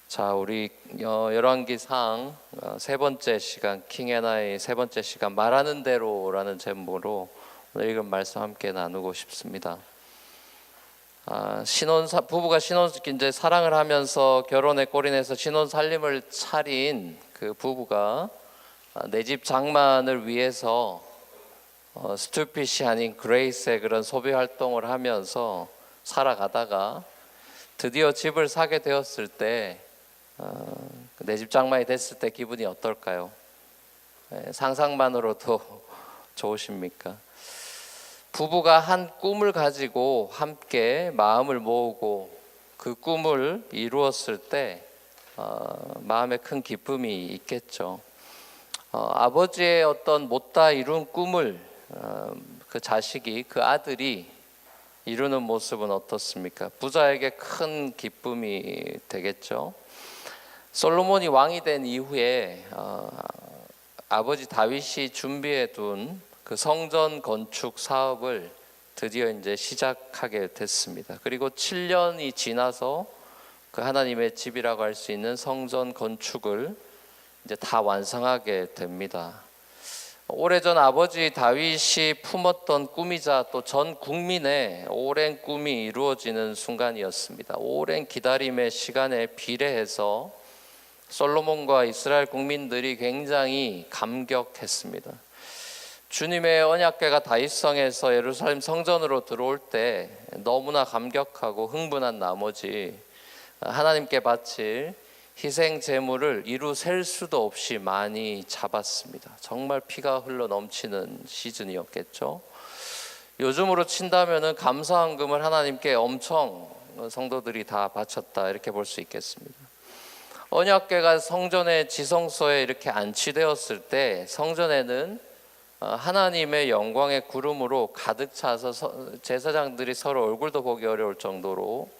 자, 우리 열왕기상 세 번째 시간 킹앤아이 세 번째 시간 말하는 대로라는 제목으로 오늘 읽은 말씀 함께 나누고 싶습니다. 부부가 이제 사랑을 하면서 결혼에 골인해서 신혼 살림을 차린 그 부부가 내 집 장만을 위해서 스투핏이 아닌 그레이스의 그런 소비 활동을 하면서 살아가다가 드디어 집을 사게 되었을 때 내 집 장만이 됐을 때 기분이 어떨까요? 상상만으로도 좋으십니까? 부부가 한 꿈을 가지고 함께 마음을 모으고 그 꿈을 이루었을 때 마음에 큰 기쁨이 있겠죠. 아버지의 어떤 못다 이룬 꿈을 그 자식이, 그 아들이 이루는 모습은 어떻습니까? 부자에게 큰 기쁨이 되겠죠. 솔로몬이 왕이 된 이후에 아버지 다윗이 준비해 둔 그 성전 건축 사업을 드디어 이제 시작하게 됐습니다. 그리고 7년이 지나서 그 하나님의 집이라고 할 수 있는 성전 건축을 이제 다 완성하게 됩니다. 오래전 아버지 다윗이 품었던 꿈이자 또 전 국민의 오랜 꿈이 이루어지는 순간이었습니다. 오랜 기다림의 시간에 비례해서 솔로몬과 이스라엘 국민들이 굉장히 감격했습니다. 주님의 언약궤가 다윗성에서 예루살렘 성전으로 들어올 때 너무나 감격하고 흥분한 나머지 하나님께 바칠 희생 제물을 이루 셀 수도 없이 많이 잡았습니다. 정말 피가 흘러 넘치는 시즌이었겠죠. 요즘으로 친다면은 감사헌금을 하나님께 엄청 성도들이 다 바쳤다 이렇게 볼 수 있겠습니다. 언약궤가 성전의 지성소에 이렇게 안치되었을 때 성전에는 하나님의 영광의 구름으로 가득 차서 제사장들이 서로 얼굴도 보기 어려울 정도로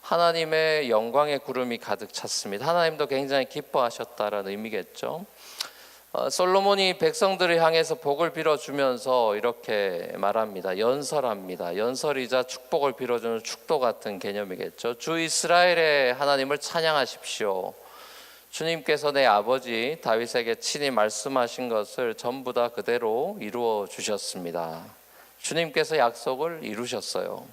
하나님의 영광의 구름이 가득 찼습니다. 하나님도 굉장히 기뻐하셨다라는 의미겠죠. 솔로몬이 백성들을 향해서 복을 빌어주면서 이렇게 말합니다. 연설합니다. 연설이자 축복을 빌어주는 축도 같은 개념이겠죠. 주 이스라엘의 하나님을 찬양하십시오. 주님께서 내 아버지 다윗에게 친히 말씀하신 것을 전부 다 그대로 이루어 주셨습니다. 주님께서 약속을 이루셨어요.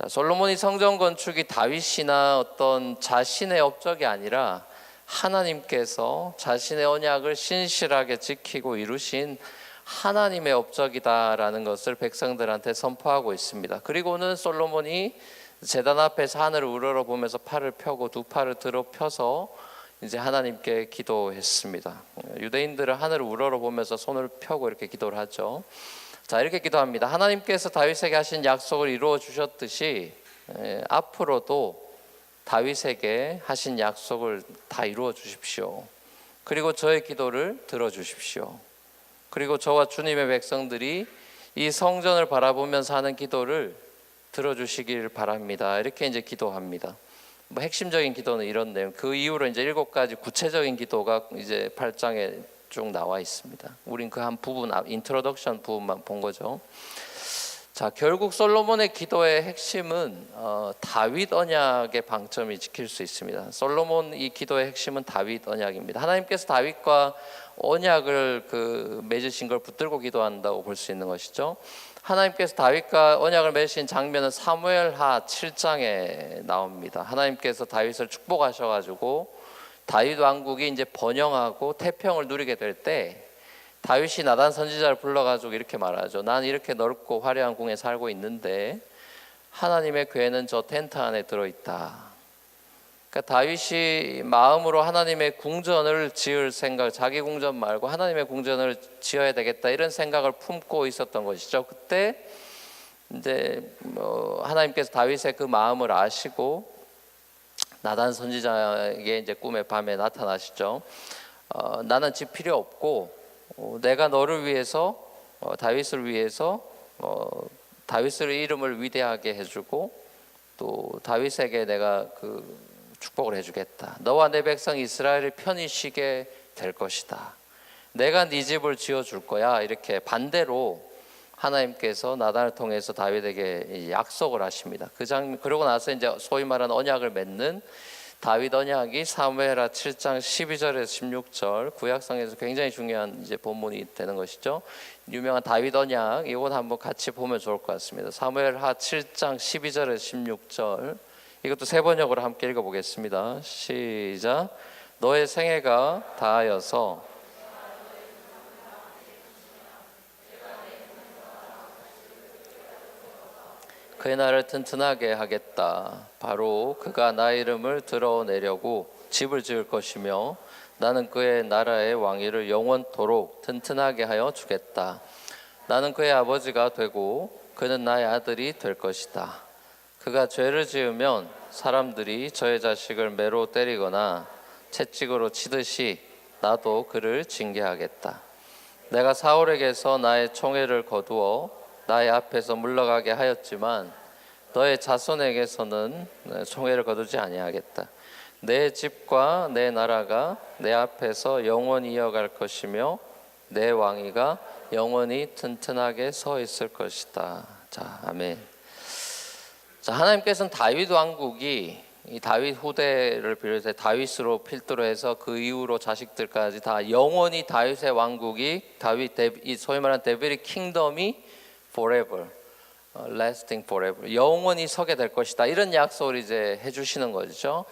솔로몬이 성전 건축이 다윗이나 어떤 자신의 업적이 아니라 하나님께서 자신의 언약을 신실하게 지키고 이루신 하나님의 업적이다라는 것을 백성들한테 선포하고 있습니다. 그리고는 솔로몬이 제단 앞에서 하늘을 우러러보면서 팔을 펴고 두 팔을 들어 펴서 이제 하나님께 기도했습니다. 유대인들은 하늘을 우러러보면서 손을 펴고 이렇게 기도를 하죠. 자, 이렇게 기도합니다. 하나님께서 다윗에게 하신 약속을 이루어 주셨듯이 앞으로도 다윗에게 하신 약속을 다 이루어 주십시오. 그리고 저의 기도를 들어 주십시오. 그리고 저와 주님의 백성들이 이 성전을 바라보면서 하는 기도를 들어 주시길 바랍니다. 이렇게 이제 기도합니다. 핵심적인 기도는 이런 내용. 그 이후로 이제 7가지 구체적인 기도가 이제 8장에 쭉 나와 있습니다. 우린 그 한 부분, 인트로덕션 부분만 본 거죠. 자, 결국 솔로몬의 기도의 핵심은 다윗 언약의 방점이 지킬 수 있습니다. 솔로몬 이 기도의 핵심은 다윗 언약입니다. 하나님께서 다윗과 언약을 맺으신 걸 붙들고 기도한다고 볼 수 있는 것이죠. 하나님께서 다윗과 언약을 맺으신 장면은 사무엘하 7장에 나옵니다. 하나님께서 다윗을 축복하셔가지고 다윗 왕국이 이제 번영하고 태평을 누리게 될 때 다윗이 나단 선지자를 불러가지고 이렇게 말하죠. 난 이렇게 넓고 화려한 궁에 살고 있는데 하나님의 궤는 저 텐트 안에 들어있다. 그러니까 다윗이 마음으로 하나님의 궁전을 지을 생각, 자기 궁전 말고 하나님의 궁전을 지어야 되겠다 이런 생각을 품고 있었던 것이죠. 그때 이제 하나님께서 다윗의 그 마음을 아시고 나단 선지자에게 이제 꿈의 밤에 나타나시죠. 나는 집 필요 없고 내가 너를 위해서 다윗을 위해서 다윗의 이름을 위대하게 해주고 또 다윗에게 내가 축복을 해주겠다. 너와 내 백성 이스라엘이 편히 쉬게 될 것이다. 내가 네 집을 지어줄 거야. 이렇게 반대로 하나님께서 나단을 통해서 다윗에게 약속을 하십니다. 그러고 나서 이제 소위 말하는 언약을 맺는 다윗 언약이 사무엘하 7장 12절에서 16절 구약성에서 굉장히 중요한 이제 본문이 되는 것이죠. 유명한 다윗 언약 이건 한번 같이 보면 좋을 것 같습니다. 사무엘하 7장 12절에서 16절 이것도 세 번역으로 함께 읽어보겠습니다. 시작. 너의 생애가 다하여서 그의 나를 튼튼하게 하겠다. 바로 그가 나 이름을 드러내려고 집을 지을 것이며 나는 그의 나라의 왕위를 영원토록 튼튼하게 하여 주겠다. 나는 그의 아버지가 되고 그는 나의 아들이 될 것이다. 그가 죄를 지으면 사람들이 저의 자식을 매로 때리거나 채찍으로 치듯이 나도 그를 징계하겠다. 내가 사울에게서 나의 총애를 거두어 나의 앞에서 물러가게 하였지만 너의 자손에게서는 총애를 거두지 아니하겠다. 내 집과 내 나라가 내 앞에서 영원히 이어갈 것이며 내 왕위가 영원히 튼튼하게 서 있을 것이다. 자, 아멘. 자, 하나님께서는 다윗 왕국이 이 다윗 후대를 비롯해 다윗으로 필두로 해서 그 이후로 자식들까지 다 영원히 다윗의 왕국이 이 소위 말하는 데빌의 킹덤이 forever, lasting forever, 영원히 서게 될 것이다. 이런 약속을 이제 해주시는 거죠.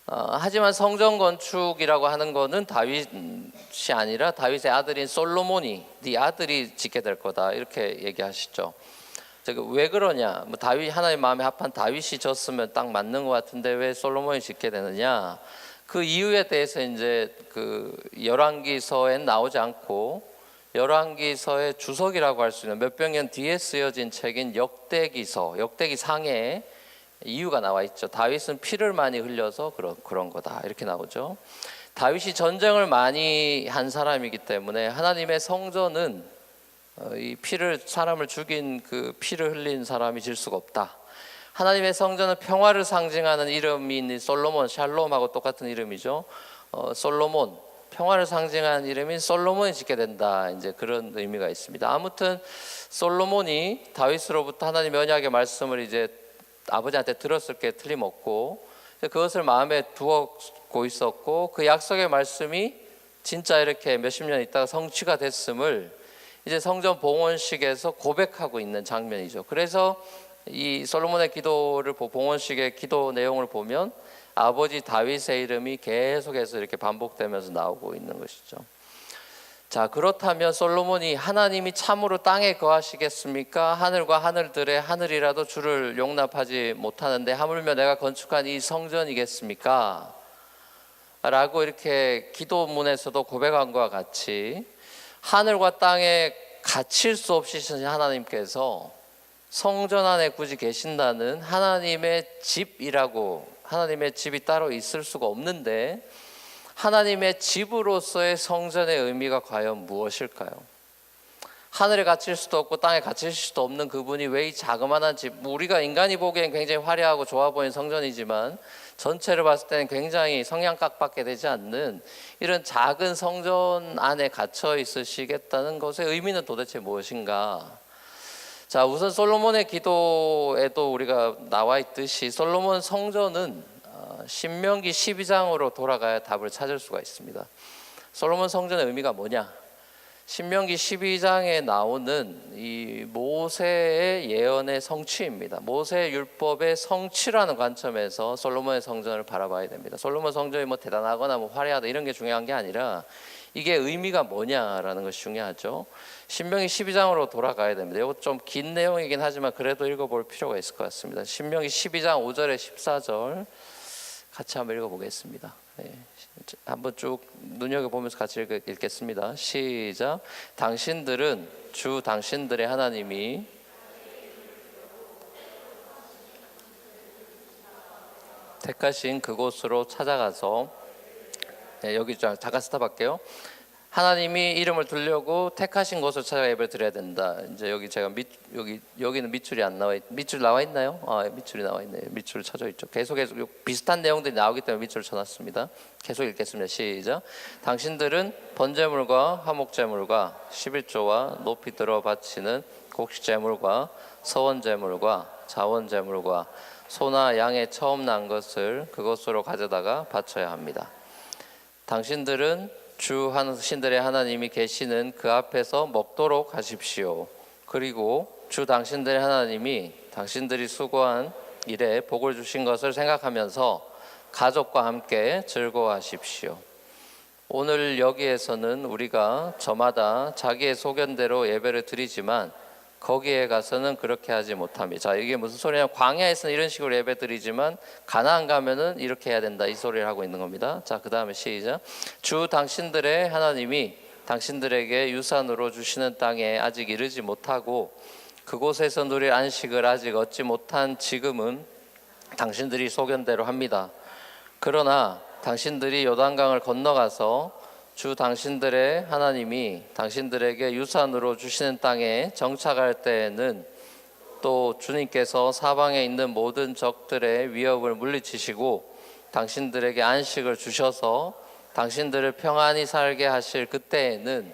하지만 성전 건축이라고 하는 거는 다윗이 아니라 다윗의 아들인 솔로몬이 네 아들이 짓게 될 거다 이렇게 얘기하시죠. 왜 그러냐? 뭐 다윗 하나님 마음에 합한 다윗이 졌으면 딱 맞는 것 같은데 왜 솔로몬이 짓게 되느냐? 그 이유에 대해서 이제 그 열왕기서엔 나오지 않고 열왕기서의 주석이라고 할 수 있는 몇백 년 뒤에 쓰여진 책인 역대기상에 이유가 나와 있죠. 다윗은 피를 많이 흘려서 그런 거다 이렇게 나오죠. 다윗이 전쟁을 많이 한 사람이기 때문에 하나님의 성전은 이 사람을 죽인 그 피를 흘린 사람이 질 수가 없다. 하나님의 성전은 평화를 상징하는 이름인 솔로몬, 샬롬하고 똑같은 이름이죠. 솔로몬, 평화를 상징하는 이름인 솔로몬이 짓게 된다. 이제 그런 의미가 있습니다. 아무튼 솔로몬이 다윗으로부터 하나님의 언약의 말씀을 이제 아버지한테 들었을 게 틀림없고 그것을 마음에 두었고 있었고 그 약속의 말씀이 진짜 이렇게 몇십 년 있다가 성취가 됐음을 이제 성전 봉헌식에서 고백하고 있는 장면이죠. 그래서 이 솔로몬의 기도를 봉헌식의 기도 내용을 보면 아버지 다윗의 이름이 계속해서 이렇게 반복되면서 나오고 있는 것이죠. 자, 그렇다면 솔로몬이 하나님이 참으로 땅에 거하시겠습니까? 하늘과 하늘들의 하늘이라도 주를 용납하지 못하는데 하물며 내가 건축한 이 성전이겠습니까? 라고 이렇게 기도문에서도 고백한 것과 같이 하늘과 땅에 갇힐 수 없이 하나님께서 성전 안에 굳이 계신다는 하나님의 집이라고 하나님의 집이 따로 있을 수가 없는데 하나님의 집으로서의 성전의 의미가 과연 무엇일까요? 하늘에 갇힐 수도 없고 땅에 갇힐 수도 없는 그분이 왜 이 자그마한 집, 우리가 인간이 보기엔 굉장히 화려하고 좋아 보이는 성전이지만 전체를 봤을 때는 굉장히 성냥갑밖에 되지 않는 이런 작은 성전 안에 갇혀 있으시겠다는 것의 의미는 도대체 무엇인가? 자, 우선 솔로몬의 기도에도 우리가 나와 있듯이 솔로몬 성전은 신명기 12장으로 돌아가야 답을 찾을 수가 있습니다. 솔로몬 성전의 의미가 뭐냐? 신명기 12장에 나오는 이 모세의 예언의 성취입니다. 모세의 율법의 성취라는 관점에서 솔로몬의 성전을 바라봐야 됩니다. 솔로몬 성전이 뭐 대단하거나 뭐 화려하다 이런 게 중요한 게 아니라 이게 의미가 뭐냐라는 것이 중요하죠. 신명기 12장으로 돌아가야 됩니다. 이거 좀 긴 내용이긴 하지만 그래도 읽어볼 필요가 있을 것 같습니다. 신명기 12장 5절에 14절 같이 한번 읽어보겠습니다. 네. 한번 쭉 눈여겨보면서 같이 읽겠습니다. 시작. 당신들은 주 당신들의 하나님이 택하신 그곳으로 찾아가서 여기 잠깐 스탑할게요. 하나님이 이름을 두려고 택하신 곳을 찾아가 예배를 드려야 된다. 이제 여기 제가 여기는 밑줄이 안 나와 밑줄 나와 있나요? 밑줄이 나와 있네요. 밑줄 쳐져 있죠. 계속해서 비슷한 내용들이 나오기 때문에 밑줄을 쳐놨습니다. 계속 읽겠습니다. 시작. 당신들은 번제물과 화목제물과 11조와 높이 들어 바치는 곡식 제물과 서원 제물과 자원 제물과 소나 양의 처음 난 것을 그곳으로 가져다가 바쳐야 합니다. 당신들은 주 신들의 하나님이 계시는 그 앞에서 먹도록 하십시오. 그리고 주 당신들의 하나님이 당신들이 수고한 일에 복을 주신 것을 생각하면서 가족과 함께 즐거워하십시오. 오늘 여기에서는 우리가 저마다 자기의 소견대로 예배를 드리지만 거기에 가서는 그렇게 하지 못합니다. 자, 이게 무슨 소리냐? 광야에서는 이런 식으로 예배 드리지만 가나안 가면은 이렇게 해야 된다, 이 소리를 하고 있는 겁니다. 자, 그 다음에 시작. 주 당신들의 하나님이 당신들에게 유산으로 주시는 땅에 아직 이르지 못하고 그곳에서 누릴 안식을 아직 얻지 못한 지금은 당신들이 소견대로 합니다. 그러나 당신들이 요단강을 건너가서 주 당신들의 하나님이 당신들에게 유산으로 주시는 땅에 정착할 때에는 또 주님께서 사방에 있는 모든 적들의 위협을 물리치시고 당신들에게 안식을 주셔서 당신들을 평안히 살게 하실 그때에는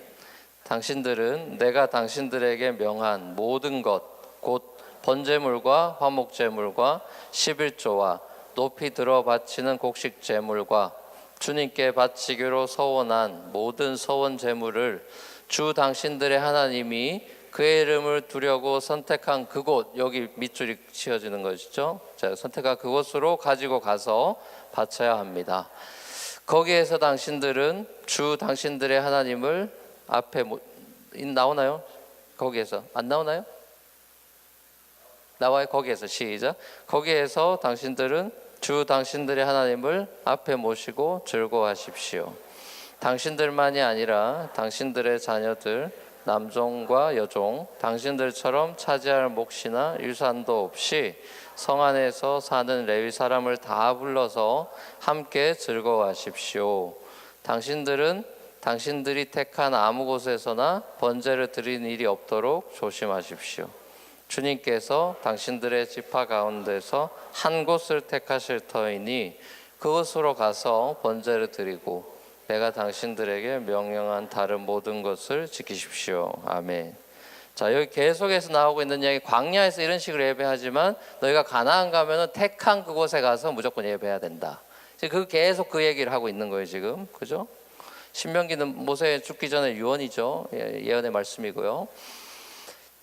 당신들은 내가 당신들에게 명한 모든 것 곧 번제물과 화목제물과 11조와 높이 들어 바치는 곡식 제물과 주님께 바치기로 서원한 모든 서원 제물을 주 당신들의 하나님이 그의 이름을 두려고 선택한 그곳, 여기 밑줄이 치어지는 것이죠. 자, 선택한 그곳으로 가지고 가서 바쳐야 합니다. 거기에서 당신들은 주 당신들의 하나님을 앞에 나오나요? 거기에서 안 나오나요? 나와요. 거기에서 시작. 거기에서 당신들은 주 당신들의 하나님을 앞에 모시고 즐거워하십시오. 당신들만이 아니라 당신들의 자녀들, 남종과 여종, 당신들처럼 차지할 몫이나 유산도 없이 성 안에서 사는 레위 사람을 다 불러서 함께 즐거워하십시오. 당신들은 당신들이 택한 아무 곳에서나 번제를 드리는 일이 없도록 조심하십시오. 주님께서 당신들의 지파 가운데서 한 곳을 택하실 터이니 그곳으로 가서 번제를 드리고 내가 당신들에게 명령한 다른 모든 것을 지키십시오. 아멘. 자, 여기 계속해서 나오고 있는 이야기, 광야에서 이런 식으로 예배하지만 너희가 가나안 가면은 택한 그곳에 가서 무조건 예배해야 된다. 지금 계속 그 얘기를 하고 있는 거예요, 지금. 그죠? 신명기는 모세 죽기 전에 유언이죠. 예언의 말씀이고요.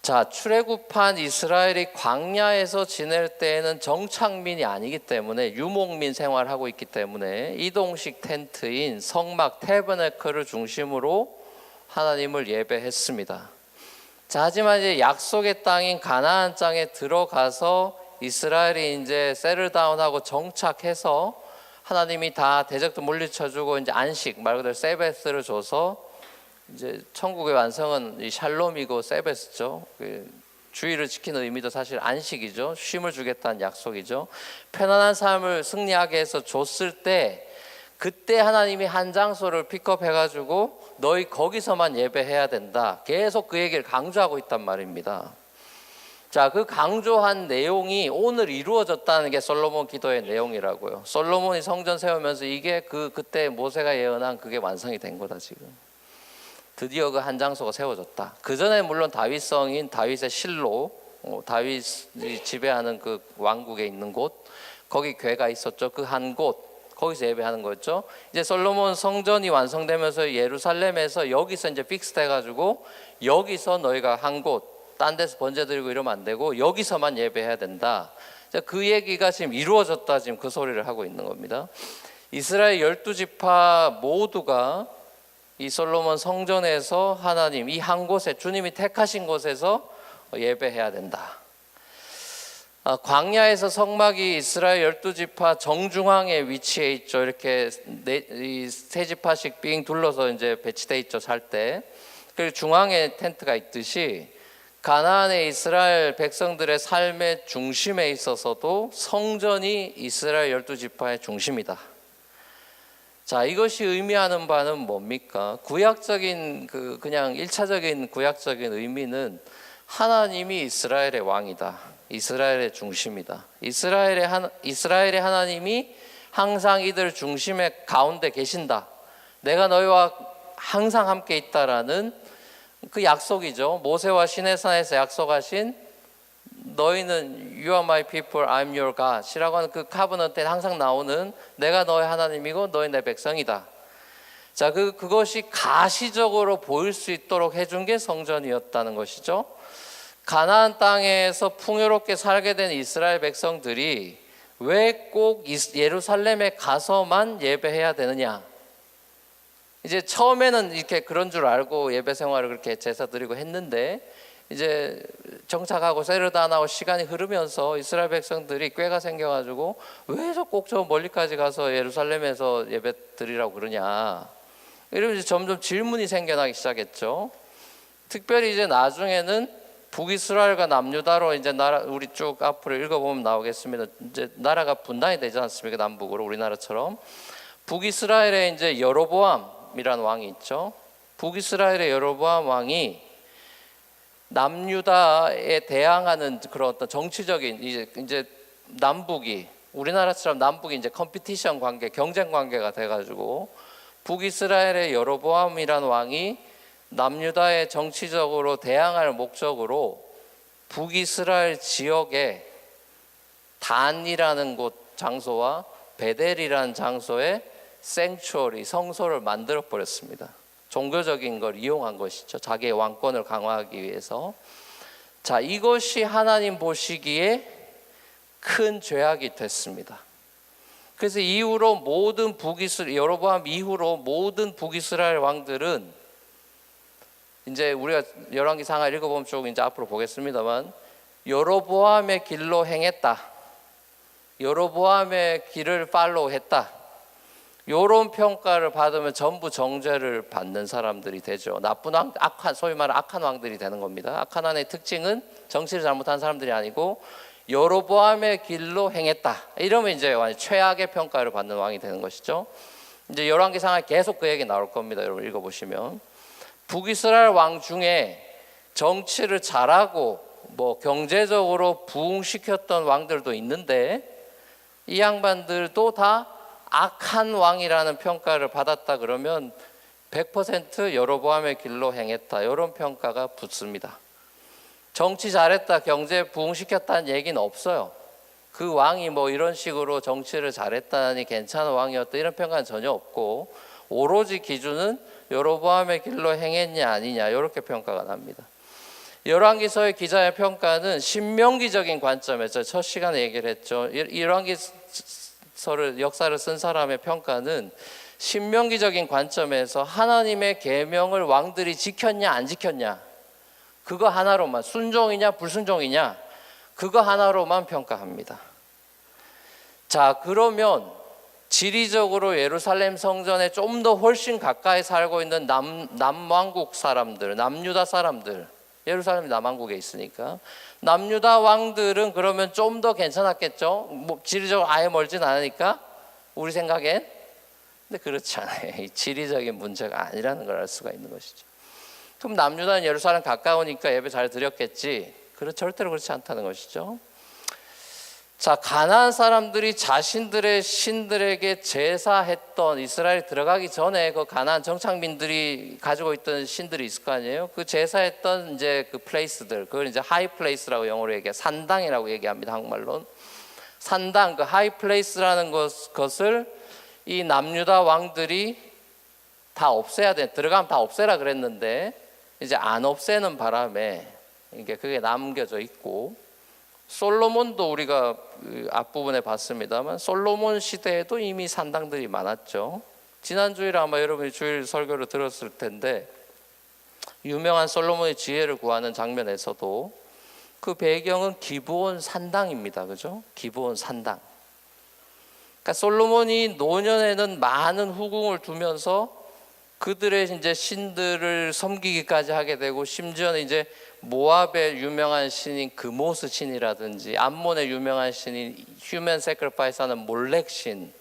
자, 출애굽한 이스라엘이 광야에서 지낼 때에는 정착민이 아니기 때문에 유목민 생활하고 있기 때문에 이동식 텐트인 성막 태버네클을 중심으로 하나님을 예배했습니다. 자, 하지만 이제 약속의 땅인 가나안 땅에 들어가서 이스라엘이 이제 세틀다운하고 정착해서 하나님이 다 대적도 물리쳐주고 이제 안식, 말 그대로 세베스를 줘서 이제 천국의 완성은 이 샬롬이고 세베스죠. 주의를 지키는 의미도 사실 안식이죠. 쉼을 주겠다는 약속이죠. 편안한 삶을 승리하게 해서 줬을 때 그때 하나님이 한 장소를 픽업해가지고 너희 거기서만 예배해야 된다. 계속 그 얘기를 강조하고 있단 말입니다. 자, 그 강조한 내용이 오늘 이루어졌다는 게 솔로몬 기도의 내용이라고요. 솔로몬이 성전 세우면서 이게 그때 모세가 예언한 그게 완성이 된 거다 지금. 드디어 그 한 장소가 세워졌다. 그 전에 물론 다윗성인 다윗의 실로, 다윗이 지배하는 그 왕국에 있는 곳, 거기 궤가 있었죠. 그 한 곳, 거기서 예배하는 거였죠. 이제 솔로몬 성전이 완성되면서 예루살렘에서 여기서 이제 픽스돼가지고 여기서 너희가 한 곳, 딴 데서 번제 드리고 이러면 안 되고 여기서만 예배해야 된다. 그 얘기가 지금 이루어졌다. 지금 그 소리를 하고 있는 겁니다. 이스라엘 12지파 모두가 이 솔로몬 성전에서 하나님 이 한 곳에 주님이 택하신 곳에서 예배해야 된다. 광야에서 성막이 이스라엘 12지파 정중앙에 위치해 있죠. 이렇게 세 지파씩 빙 둘러서 이제 배치돼 있죠. 살 때. 그리고 중앙에 텐트가 있듯이 가나안의 이스라엘 백성들의 삶의 중심에 있어서도 성전이 이스라엘 12지파의 중심이다. 자, 이것이 의미하는 바는 뭡니까? 구약적인 그냥 1차적인 구약적인 의미는 하나님이 이스라엘의 왕이다. 이스라엘의 중심이다. 이스라엘의 하나님이 항상 이들 중심의 가운데 계신다. 내가 너희와 항상 함께 있다라는 그 약속이죠. 모세와 시내산에서 약속하신 너희는 You are my people, I'm your God 이라고 하는 그 카버넌트에 항상 나오는 내가 너의 하나님이고 너희 내 백성이다. 자, 그것이 가시적으로 보일 수 있도록 해준 게 성전이었다는 것이죠. 가나안 땅에서 풍요롭게 살게 된 이스라엘 백성들이 왜 꼭 예루살렘에 가서만 예배해야 되느냐? 이제 처음에는 이렇게 그런 줄 알고 예배 생활을 그렇게 제사 드리고 했는데 이제 정착하고 세르다나고 시간이 흐르면서 이스라엘 백성들이 꾀가 생겨가지고 왜 꼭 저 멀리까지 가서 예루살렘에서 예배 드리라고 그러냐? 이러면서 점점 질문이 생겨나기 시작했죠. 특별히 이제 나중에는 북이스라엘과 남유다로 이제 나라 우리 쭉 앞으로 읽어보면 나오겠습니다. 이제 나라가 분단이 되지 않습니까? 남북으로 우리나라처럼 북이스라엘에 이제 여로보암이라는 왕이 있죠. 북이스라엘의 여로보암 왕이 남유다에 대항하는 그런 어떤 정치적인 이제 남북이 우리나라처럼 남북이 이제 컴피티션 관계, 경쟁 관계가 돼가지고 북이스라엘의 여로보암이라는 왕이 남유다의 정치적으로 대항할 목적으로 북이스라엘 지역에 단이라는 곳 장소와 베델이라는 장소에 생추어리 성소를 만들어 버렸습니다. 종교적인 걸 이용한 것이죠. 자기의 왕권을 강화하기 위해서. 자, 이것이 하나님 보시기에 큰 죄악이 됐습니다. 그래서 이후로 모든 여로보암 이후로 모든 북이스라엘 왕들은 이제 우리가 열왕기상하 읽어보면 쭉 이제 앞으로 보겠습니다만 여로보암의 길로 행했다. 여로보암의 길을 팔로우했다. 이런 평가를 받으면 전부 정죄를 받는 사람들이 되죠. 나쁜 왕, 소위 말하는 악한 왕들이 되는 겁니다. 악한 왕의 특징은 정치를 잘못한 사람들이 아니고 여로보암의 길로 행했다. 이러면 이제 최악의 평가를 받는 왕이 되는 것이죠. 이제 열왕기상하에 계속 그 얘기 나올 겁니다. 여러분 읽어보시면 북이스라엘 왕 중에 정치를 잘하고 뭐 경제적으로 부흥시켰던 왕들도 있는데 이 양반들도 다 악한 왕이라는 평가를 받았다 그러면 100% 여로보암의 길로 행했다 이런 평가가 붙습니다. 정치 잘했다, 경제 부흥시켰다는 얘기는 없어요. 그 왕이 뭐 이런 식으로 정치를 잘했다니 괜찮은 왕이었다 이런 평가는 전혀 없고 오로지 기준은 여로보암의 길로 행했냐 아니냐 이렇게 평가가 납니다. 열왕기서의 기자의 평가는 신명기적인 관점에서 첫 시간에 얘기를 했죠. 열왕기서를 역사를 쓴 사람의 평가는 신명기적인 관점에서 하나님의 계명을 왕들이 지켰냐 안 지켰냐 그거 하나로만 순종이냐 불순종이냐 그거 하나로만 평가합니다. 자, 그러면 지리적으로 예루살렘 성전에 좀 더 훨씬 가까이 살고 있는 남왕국 사람들, 남유다 사람들, 예루살렘이 남왕국에 있으니까 남유다 왕들은 그러면 좀 더 괜찮았겠죠. 뭐 지리적으로 아예 멀진 않으니까 우리 생각엔. 근데 그렇지 않아요. 이 지리적인 문제가 아니라는 걸 알 수가 있는 것이죠. 그럼 남유다는 예루살렘 가까우니까 예배 잘 드렸겠지. 절대로 그렇지 않다는 것이죠. 자, 가나안 사람들이 자신들의 신들에게 제사했던 이스라엘 들어가기 전에 그 가나안 정착민들이 가지고 있던 신들이 있을 거 아니에요. 그 제사했던 이제 그 플레이스들, 그걸 이제 하이 플레이스라고 영어로 얘기해 산당이라고 얘기합니다. 한국말로는 산당, 그 하이 플레이스라는 것을 이 남유다 왕들이 다 없애야 돼. 들어가면 다 없애라 그랬는데 이제 안 없애는 바람에 이게 그게 남겨져 있고. 솔로몬도 우리가 앞부분에 봤습니다만 솔로몬 시대에도 이미 산당들이 많았죠. 지난 주일에 아마 여러분이 주일 설교를 들었을 텐데 유명한 솔로몬의 지혜를 구하는 장면에서도 그 배경은 기브온 산당입니다. 그죠? 기브온 산당. 그러니까 솔로몬이 노년에는 많은 후궁을 두면서 그들의 이제 신들을 섬기기까지 하게 되고 심지어는 이제 모압의 유명한 신인 그모스 신이라든지 암몬의 유명한 신인 휴먼 세크리파이스 하는 몰렉 신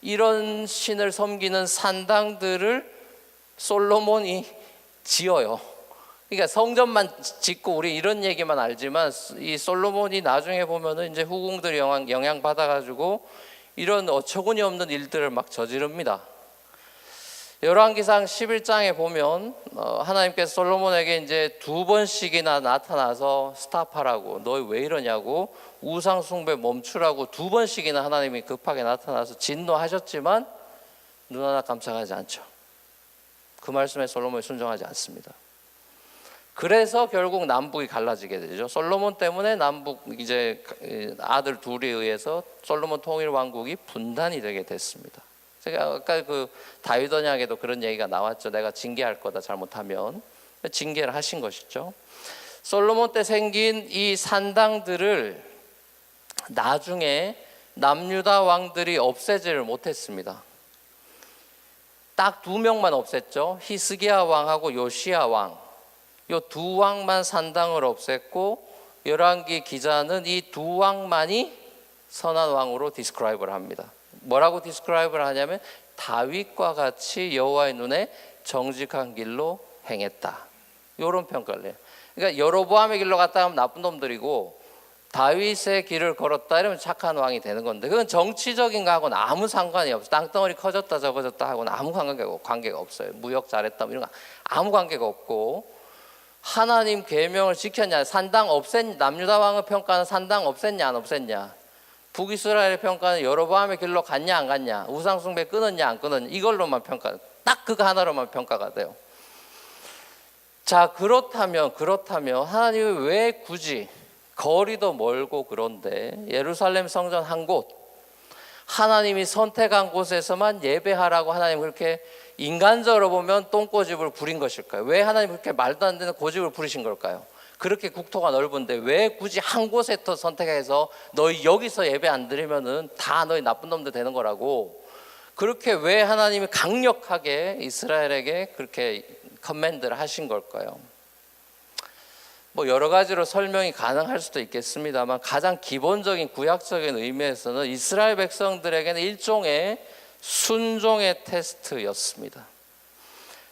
이런 신을 섬기는 산당들을 솔로몬이 지어요. 그러니까 성전만 짓고 우리 이런 얘기만 알지만 이 솔로몬이 나중에 보면은 이제 후궁들이 영향 받아가지고 이런 어처구니 없는 일들을 막 저지릅니다. 열왕기상 11장에 보면 하나님께서 솔로몬에게 이제 2번씩이나 나타나서 스탑하라고, 너 왜 이러냐고, 우상 숭배 멈추라고 2번씩이나 하나님이 급하게 나타나서 진노하셨지만 눈 하나 깜짝하지 않죠. 그 말씀에 솔로몬이 순종하지 않습니다. 그래서 결국 남북이 갈라지게 되죠. 솔로몬 때문에 남북 이제 아들 둘에 의해서 솔로몬 통일 왕국이 분단이 되게 됐습니다. 제가 아까 그 다윗 언약에도 그런 얘기가 나왔죠. 내가 징계할 거다 잘못하면. 징계를 하신 것이죠. 솔로몬 때 생긴 이 산당들을 나중에 남유다 왕들이 없애지를 못했습니다. 딱 2명만 없앴죠. 히스기야 왕하고 요시야 왕. 이 2왕만 산당을 없앴고 열왕기 기자는 이 2왕만이 선한 왕으로 디스크라이브를 합니다. 뭐라고 디스크라이브를 하냐면 다윗과 같이 여호와의 눈에 정직한 길로 행했다. 이런 평가를 해요. 그러니까 여로보암의 길로 갔다 하면 나쁜 놈들이고 다윗의 길을 걸었다 이러면 착한 왕이 되는 건데, 그건 정치적인 거하고는 아무 상관이 없어요. 땅덩어리 커졌다 적어졌다 하고는 아무 관계가 없어요. 무역 잘했다 이런 거 아무 관계가 없고, 하나님 계명을 지켰냐, 산당 없앴냐, 남유다 왕의 평가는 산당 없앴냐 안 없앴냐, 북이스라엘의 평가는 여로보암의 길로 갔냐 안 갔냐, 우상숭배 끊었냐 안 끊었냐, 이걸로만 평가, 딱 그거 하나로만 평가가 돼요. 자, 그렇다면 하나님이 왜 굳이 거리도 멀고 그런데 예루살렘 성전 한 곳, 하나님이 선택한 곳에서만 예배하라고 하나님 그렇게 인간적으로 보면 똥꼬집을 부린 것일까요? 왜 하나님 그렇게 말도 안 되는 고집을 부리신 걸까요? 그렇게 국토가 넓은데 왜 굳이 한 곳에 더 선택해서 너희 여기서 예배 안 드리면은 다 너희 나쁜 놈들 되는 거라고, 그렇게 왜 하나님이 강력하게 이스라엘에게 그렇게 커맨드를 하신 걸까요? 뭐 여러 가지로 설명이 가능할 수도 있겠습니다만 가장 기본적인 구약적인 의미에서는 이스라엘 백성들에게는 일종의 순종의 테스트였습니다.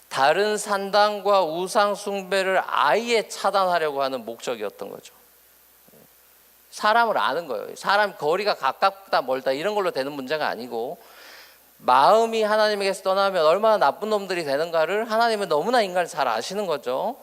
다른 산당과 우상 숭배를 아예 차단하려고 하는 목적이었던 거죠. 사람을 아는 거예요. 사람 거리가 가깝다 멀다 이런 걸로 되는 문제가 아니고, 마음이 하나님에게서 떠나면 얼마나 나쁜 놈들이 되는가를 하나님은 너무나 인간을 잘 아시는 거죠.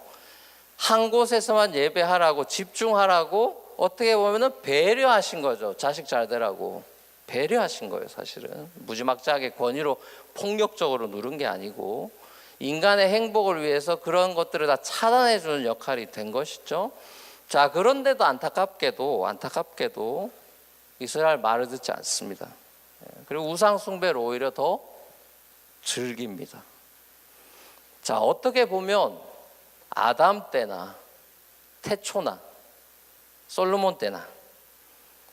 한 곳에서만 예배하라고, 집중하라고, 어떻게 보면 배려하신 거죠. 자식 잘 되라고 배려하신 거예요. 사실은 무지막지하게 권위로 폭력적으로 누른 게 아니고 인간의 행복을 위해서 그런 것들을 다 차단해 주는 역할이 된 것이죠. 자, 그런데도 안타깝게도 이스라엘 말을 듣지 않습니다. 그리고 우상 숭배를 오히려 더 즐깁니다. 자, 어떻게 보면 아담 때나 태초나 솔로몬 때나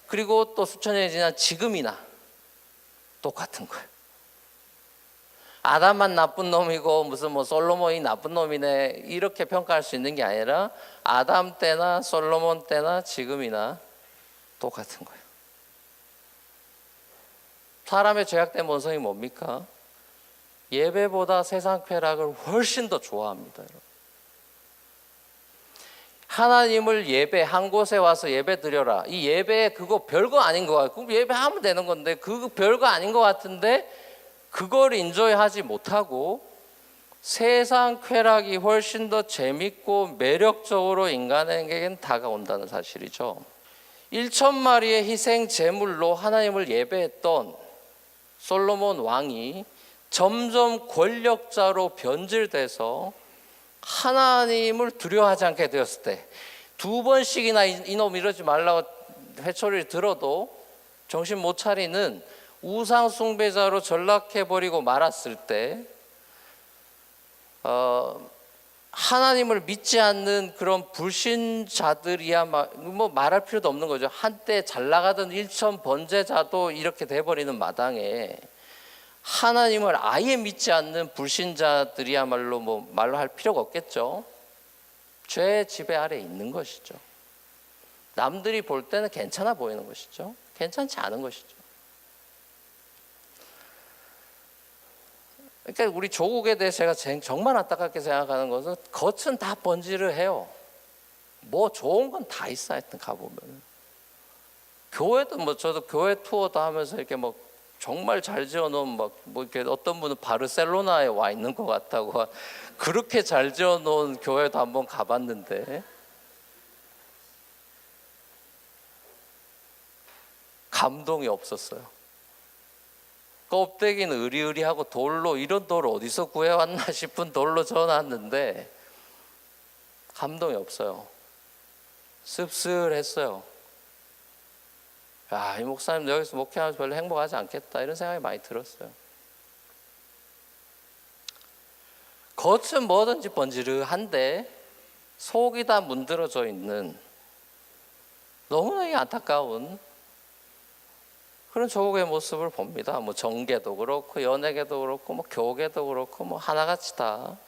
그리고 또 수천 년이 지난 지금이나 똑같은 거예요. 아담만 나쁜 놈이고 무슨 뭐 솔로몬이 나쁜 놈이네 이렇게 평가할 수 있는 게 아니라 아담 때나 솔로몬 때나 지금이나 똑같은 거예요. 사람의 죄악된 본성이 뭡니까? 예배보다 세상 쾌락을 훨씬 더 좋아합니다. 여러분. 하나님을 예배, 한 곳에 와서 예배 드려라. 이 예배 그거 별거 아닌 것 같고, 예배하면 되는 건데 그거 별거 아닌 것 같은데 그걸 인조하지 못하고 세상 쾌락이 훨씬 더 재밌고 매력적으로 인간에게는 다가온다는 사실이죠. 1,000마리의 희생 제물로 하나님을 예배했던 솔로몬 왕이 점점 권력자로 변질돼서 하나님을 두려워하지 않게 되었을 때, 2번씩이나 이놈 이러지 말라고 회초리를 들어도 정신 못 차리는 우상 숭배자로 전락해버리고 말았을 때, 하나님을 믿지 않는 그런 불신자들이야 뭐 말할 필요도 없는 거죠. 한때 잘 나가던 일천 번제자도 이렇게 돼버리는 마당에 하나님을 아예 믿지 않는 불신자들이야말로 뭐 말로 할 필요가 없겠죠. 죄의 지배 아래 있는 것이죠. 남들이 볼 때는 괜찮아 보이는 것이죠. 괜찮지 않은 것이죠. 그러니까 우리 조국에 대해서 제가 정말 안타깝게 생각하는 것은 겉은 다 번지를 해요. 뭐 좋은 건 다 있어. 하여튼 가보면 교회도 뭐 저도 교회 투어도 하면서 이렇게 뭐 정말 잘 지어놓은 뭐 이렇게 어떤 분은 바르셀로나에 와 있는 것 같다고 그렇게 잘 지어놓은 교회도 한번 가봤는데 감동이 없었어요. 껍데기는 으리으리하고 돌로, 이런 돌 어디서 구해왔나 싶은 돌로 지어놨는데 감동이 없어요. 씁쓸했어요. 야, 이 목사님 여기서 목회하면서 별로 행복하지 않겠다 이런 생각이 많이 들었어요. 겉은 뭐든지 번지르한데 속이 다 문드러져 있는 너무나 안타까운 그런 조국의 모습을 봅니다. 뭐 정계도 그렇고 연예계도 그렇고 뭐 교계도 그렇고 뭐 하나같이 다.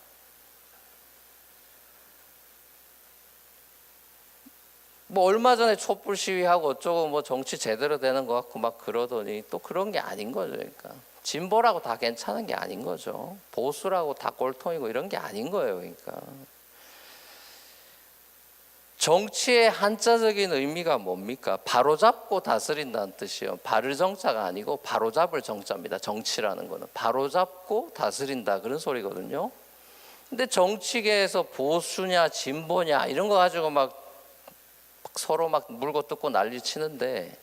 뭐 얼마 전에 촛불 시위하고 어쩌고 뭐 정치 제대로 되는 것 같고 막 그러더니 또 그런 게 아닌 거죠. 그러니까 진보라고 다 괜찮은 게 아닌 거죠. 보수라고 다 꼴통이고 이런 게 아닌 거예요. 그러니까 정치의 한자적인 의미가 뭡니까? 바로잡고 다스린다는 뜻이에요. 바를 정자가 아니고 바로잡을 정자입니다. 정치라는 거는 바로잡고 다스린다 그런 소리거든요. 근데 정치계에서 보수냐 진보냐 이런 거 가지고 막 서로 막 물고 뜯고 난리 치는데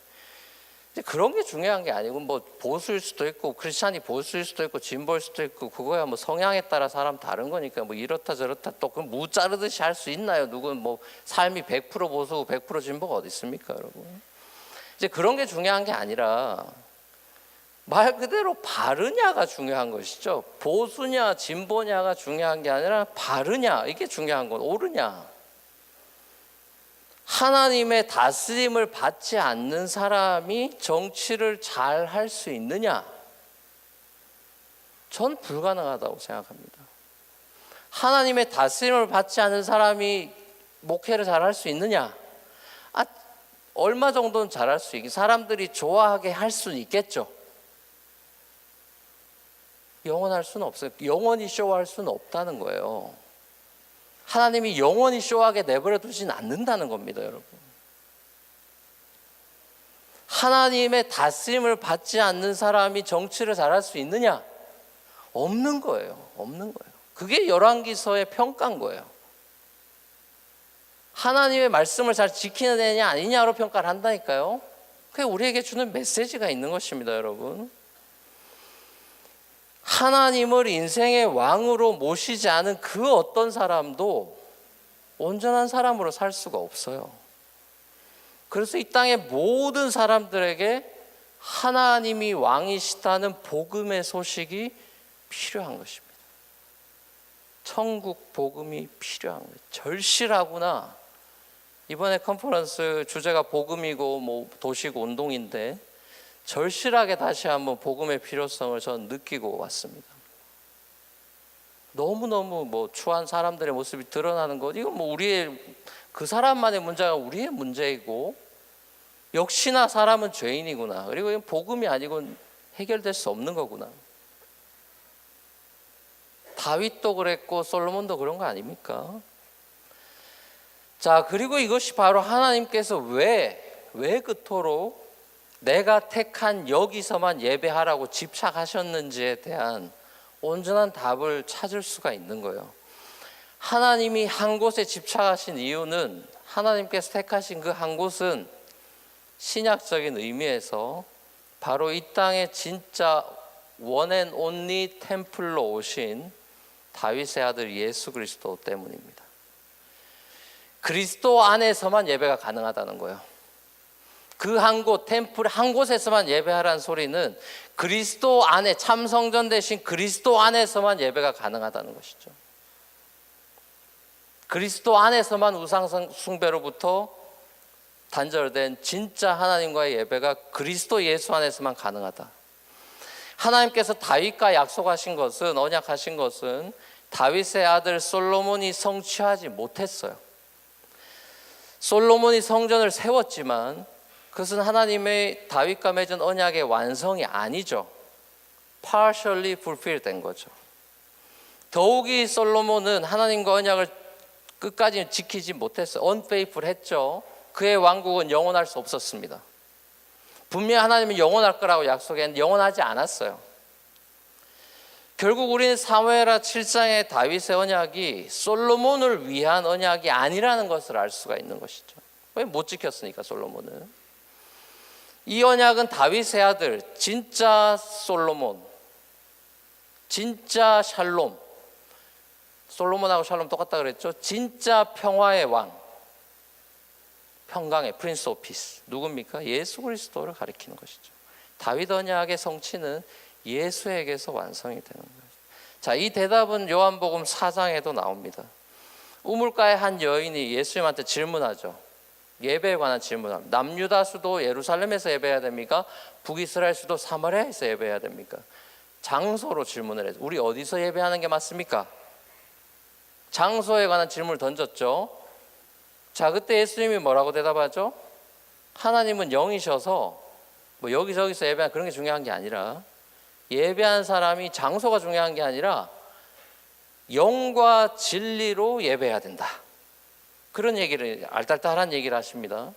그런 게 중요한 게 아니고 뭐 보수일 수도 있고 크리스찬이 보수일 수도 있고 진보일 수도 있고 그거야 뭐 성향에 따라 사람 다른 거니까 뭐 이렇다 저렇다 또 그 무 자르듯이 할 수 있나요? 누구는 뭐 삶이 100% 보수고 100% 진보가 어디 있습니까, 여러분? 이제 그런 게 중요한 게 아니라 말 그대로 바르냐가 중요한 것이죠. 보수냐 진보냐가 중요한 게 아니라 바르냐 이게 중요한 건 옳으냐. 하나님의 다스림을 받지 않는 사람이 정치를 잘 할 수 있느냐? 전 불가능하다고 생각합니다. 하나님의 다스림을 받지 않는 사람이 목회를 잘 할 수 있느냐? 얼마 정도는 잘할 수 있게 사람들이 좋아하게 할 수는 있겠죠. 영원할 수는 없어요. 영원히 쇼할 수는 없다는 거예요. 하나님이 영원히 쇼하게 내버려 두진 않는다는 겁니다, 여러분. 하나님의 다스림을 받지 않는 사람이 정치를 잘할 수 있느냐? 없는 거예요. 없는 거예요. 그게 열왕기서의 평가인 거예요. 하나님의 말씀을 잘 지키는 애냐 아니냐로 평가를 한다니까요. 그게 우리에게 주는 메시지가 있는 것입니다, 여러분. 하나님을 인생의 왕으로 모시지 않은 그 어떤 사람도 온전한 사람으로 살 수가 없어요. 그래서 이 땅의 모든 사람들에게 하나님이 왕이시다는 복음의 소식이 필요한 것입니다. 천국 복음이 필요한 거예요. 절실하구나. 이번에 컨퍼런스 주제가 복음이고 뭐 도시고 운동인데 절실하게 다시 한번 복음의 필요성을 저는 느끼고 왔습니다. 너무너무 뭐 추한 사람들의 모습이 드러나는 것, 이건 뭐 우리의 그 사람만의 문제가 우리의 문제이고 역시나 사람은 죄인이구나. 그리고 이건 복음이 아니고는 해결될 수 없는 거구나. 다윗도 그랬고 솔로몬도 그런 거 아닙니까? 자, 그리고 이것이 바로 하나님께서 왜 그토록 내가 택한 여기서만 예배하라고 집착하셨는지에 대한 온전한 답을 찾을 수가 있는 거예요. 하나님이 한 곳에 집착하신 이유는 하나님께서 택하신 그 한 곳은 신약적인 의미에서 바로 이 땅에 진짜 원앤 온리 템플로 오신 다윗의 아들 예수 그리스도 때문입니다. 그리스도 안에서만 예배가 가능하다는 거예요. 그 한 곳, 템플 한 곳에서만 예배하라는 소리는 그리스도 안에, 참성전 대신 그리스도 안에서만 예배가 가능하다는 것이죠. 그리스도 안에서만 우상 숭배로부터 단절된 진짜 하나님과의 예배가 그리스도 예수 안에서만 가능하다. 하나님께서 다윗과 약속하신 것은, 언약하신 것은 다윗의 아들 솔로몬이 성취하지 못했어요. 솔로몬이 성전을 세웠지만 그것은 하나님의 다윗과 맺은 언약의 완성이 아니죠. partially fulfilled 된 거죠. 더욱이 솔로몬은 하나님과 언약을 끝까지 지키지 못했어요. unfaithful 했죠. 그의 왕국은 영원할 수 없었습니다. 분명히 하나님은 영원할 거라고 약속했는데 영원하지 않았어요. 결국 우리는 사무엘하 7장의 다윗의 언약이 솔로몬을 위한 언약이 아니라는 것을 알 수가 있는 것이죠. 왜 못 지켰으니까 솔로몬은. 이 언약은 다윗의 아들 진짜 솔로몬, 진짜 샬롬, 솔로몬하고 샬롬 똑같다 그랬죠. 진짜 평화의 왕, 평강의 프린스 오브 피스 누굽니까? 예수 그리스도를 가리키는 것이죠. 다윗 언약의 성취는 예수에게서 완성이 되는 거예요. 자, 이 대답은 요한복음 4장에도 나옵니다. 우물가의 한 여인이 예수님한테 질문하죠. 예배에 관한 질문합니다. 남유다 수도 예루살렘에서 예배해야 됩니까? 북이스라엘 수도 사마리아에서 예배해야 됩니까? 장소로 질문을 해서 우리 어디서 예배하는 게 맞습니까? 장소에 관한 질문을 던졌죠. 자, 그때 예수님이 뭐라고 대답하죠? 하나님은 영이셔서 뭐 여기저기서 예배하는 그런 게 중요한 게 아니라, 예배한 사람이 장소가 중요한 게 아니라 영과 진리로 예배해야 된다. 그런 얘기를, 알딸딸한 얘기를 하십니다.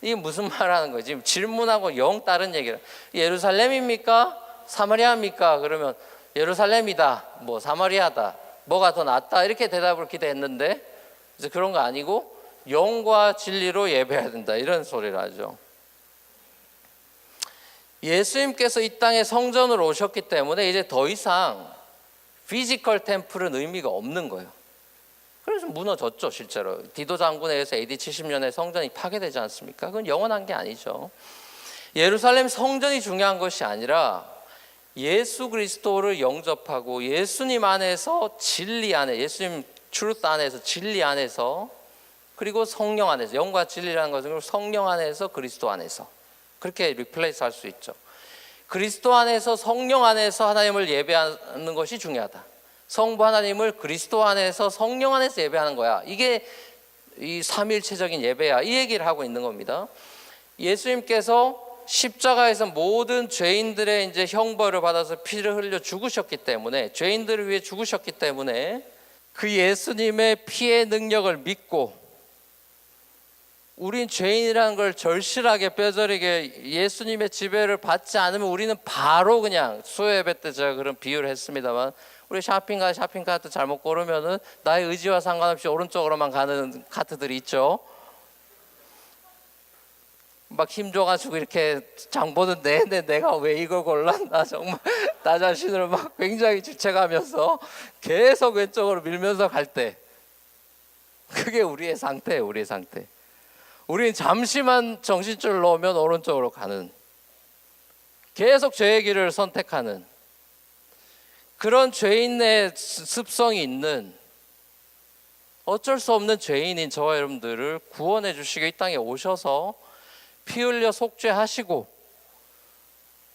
이게 무슨 말 하는 거지? 지금 질문하고 영 다른 얘기를. 예루살렘입니까? 사마리아입니까? 그러면 예루살렘이다, 뭐 사마리아다, 뭐가 더 낫다, 이렇게 대답을 기대했는데 이제 그런 거 아니고 영과 진리로 예배해야 된다, 이런 소리를 하죠. 예수님께서 이 땅에 성전으로 오셨기 때문에 이제 더 이상 피지컬 템플은 의미가 없는 거예요. 그래서 무너졌죠. 실제로 디도 장군에 의해서 AD 70년에 성전이 파괴되지 않습니까? 그건 영원한 게 아니죠. 예루살렘 성전이 중요한 것이 아니라 예수 그리스도를 영접하고 예수님 안에서, 진리 안에, 예수님 트루스 안에서, 진리 안에서, 그리고 성령 안에서, 영과 진리라는 것은 성령 안에서, 그리스도 안에서, 그렇게 리플레이스 할 수 있죠. 그리스도 안에서, 성령 안에서 하나님을 예배하는 것이 중요하다. 성부 하나님을 그리스도 안에서, 성령 안에서 예배하는 거야. 이게 이 삼일체적인 예배야, 이 얘기를 하고 있는 겁니다. 예수님께서 십자가에서 모든 죄인들의 이제 형벌을 받아서 피를 흘려 죽으셨기 때문에, 죄인들을 위해 죽으셨기 때문에 그 예수님의 피의 능력을 믿고, 우린 죄인이라는 걸 절실하게 뼈저리게 예수님의 지배를 받지 않으면 우리는 바로 그냥, 수요예배 때 제가 그런 비유를 했습니다만, 우리 쇼핑카트 잘못 고르면은 나의 의지와 상관없이 오른쪽으로만 가는 카트들이 있죠. 막 힘줘가지고 이렇게 장 보는 내내 내가 왜 이걸 골랐나, 정말 나 자신을 막 굉장히 주책하면서 계속 왼쪽으로 밀면서 갈 때, 그게 우리의 상태예요. 우리의 상태. 우리는 잠시만 정신줄 놓으면 오른쪽으로 가는, 계속 죄의 길을 선택하는 그런 죄인의 습성이 있는, 어쩔 수 없는 죄인인 저와 여러분들을 구원해 주시고 이 땅에 오셔서 피 흘려 속죄하시고,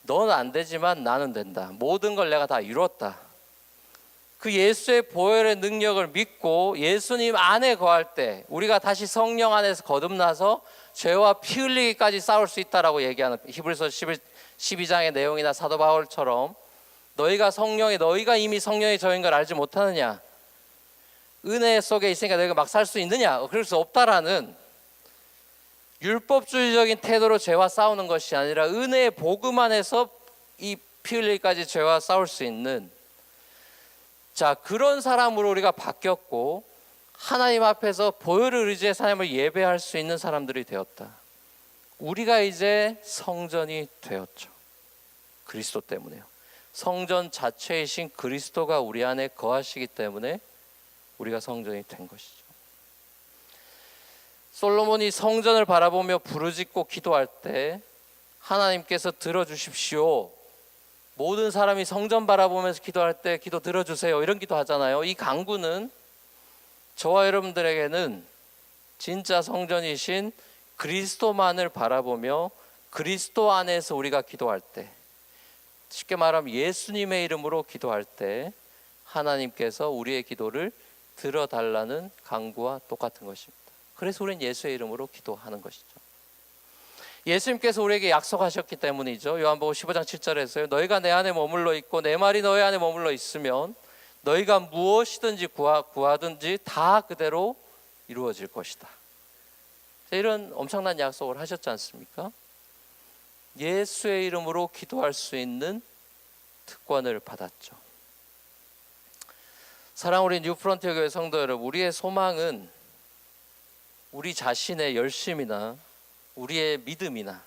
넌 안 되지만 나는 된다, 모든 걸 내가 다 이뤘다, 그 예수의 보혈의 능력을 믿고 예수님 안에 거할 때 우리가 다시 성령 안에서 거듭나서 죄와 피 흘리기까지 싸울 수 있다라고 얘기하는 히브리서 12장의 내용이나 사도 바울처럼, 너희가 이미 성령의 저인 걸 알지 못하느냐, 은혜 속에 있으니까 너희가 막 살 수 있느냐, 그럴 수 없다라는 율법주의적인 태도로 죄와 싸우는 것이 아니라 은혜의 복음 안에서 이 피 흘리기까지 죄와 싸울 수 있는, 자, 그런 사람으로 우리가 바뀌었고 하나님 앞에서 보혈을 의지해서 하나님을 예배할 수 있는 사람들이 되었다. 우리가 이제 성전이 되었죠. 그리스도 때문에요. 성전 자체이신 그리스도가 우리 안에 거하시기 때문에 우리가 성전이 된 것이죠. 솔로몬이 성전을 바라보며 부르짖고 기도할 때 하나님께서 들어주십시오, 모든 사람이 성전 바라보면서 기도할 때 기도 들어주세요, 이런 기도 하잖아요. 이 간구는 저와 여러분들에게는 진짜 성전이신 그리스도만을 바라보며 그리스도 안에서 우리가 기도할 때, 쉽게 말하면 예수님의 이름으로 기도할 때 하나님께서 우리의 기도를 들어달라는 간구와 똑같은 것입니다. 그래서 우리는 예수의 이름으로 기도하는 것이죠. 예수님께서 우리에게 약속하셨기 때문이죠. 요한복음 15장 7절에서요, 너희가 내 안에 머물러 있고 내 말이 너희 안에 머물러 있으면 너희가 무엇이든지 구하든지 다 그대로 이루어질 것이다. 이런 엄청난 약속을 하셨지 않습니까? 예수의 이름으로 기도할 수 있는 특권을 받았죠. 사랑 우리 뉴프런트 교회 성도 여러분, 우리의 소망은 우리 자신의 열심이나 우리의 믿음이나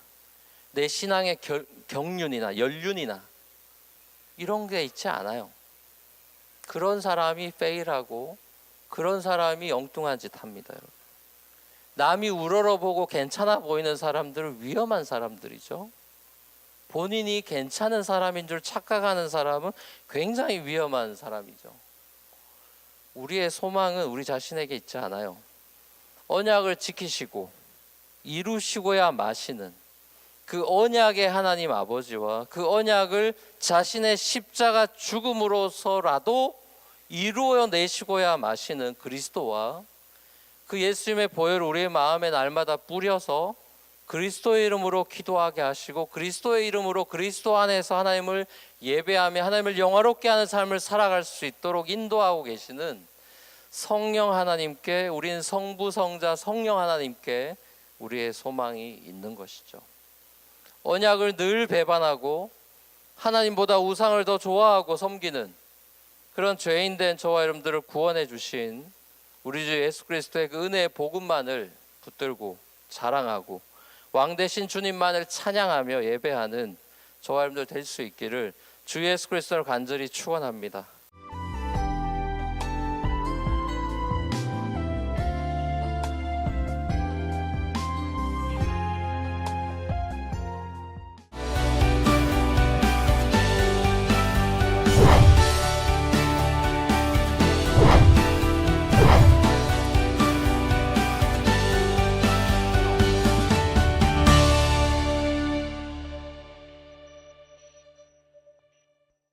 내 신앙의 경륜이나 연륜이나 이런 게 있지 않아요. 그런 사람이 페일하고 그런 사람이 엉뚱한 짓 합니다. 여러분. 남이 우러러보고 괜찮아 보이는 사람들은 위험한 사람들이죠. 본인이 괜찮은 사람인 줄 착각하는 사람은 굉장히 위험한 사람이죠. 우리의 소망은 우리 자신에게 있지 않아요. 언약을 지키시고 이루시고야 마시는 그 언약의 하나님 아버지와 그 언약을 자신의 십자가 죽음으로서라도 이루어내시고야 마시는 그리스도와 그 예수님의 보혈을 우리의 마음에 날마다 뿌려서 그리스도의 이름으로 기도하게 하시고 그리스도의 이름으로 그리스도 안에서 하나님을 예배하며 하나님을 영화롭게 하는 삶을 살아갈 수 있도록 인도하고 계시는 성령 하나님께, 우리는 성부, 성자, 성령 하나님께 우리의 소망이 있는 것이죠. 언약을 늘 배반하고 하나님보다 우상을 더 좋아하고 섬기는 그런 죄인된 저와 여러분들을 구원해 주신 우리 주 예수 그리스도의 그 은혜의 복음만을 붙들고 자랑하고 왕 대신 주님만을 찬양하며 예배하는 저와 여러분들 될 수 있기를 주 예수 그리스도를 간절히 축원합니다.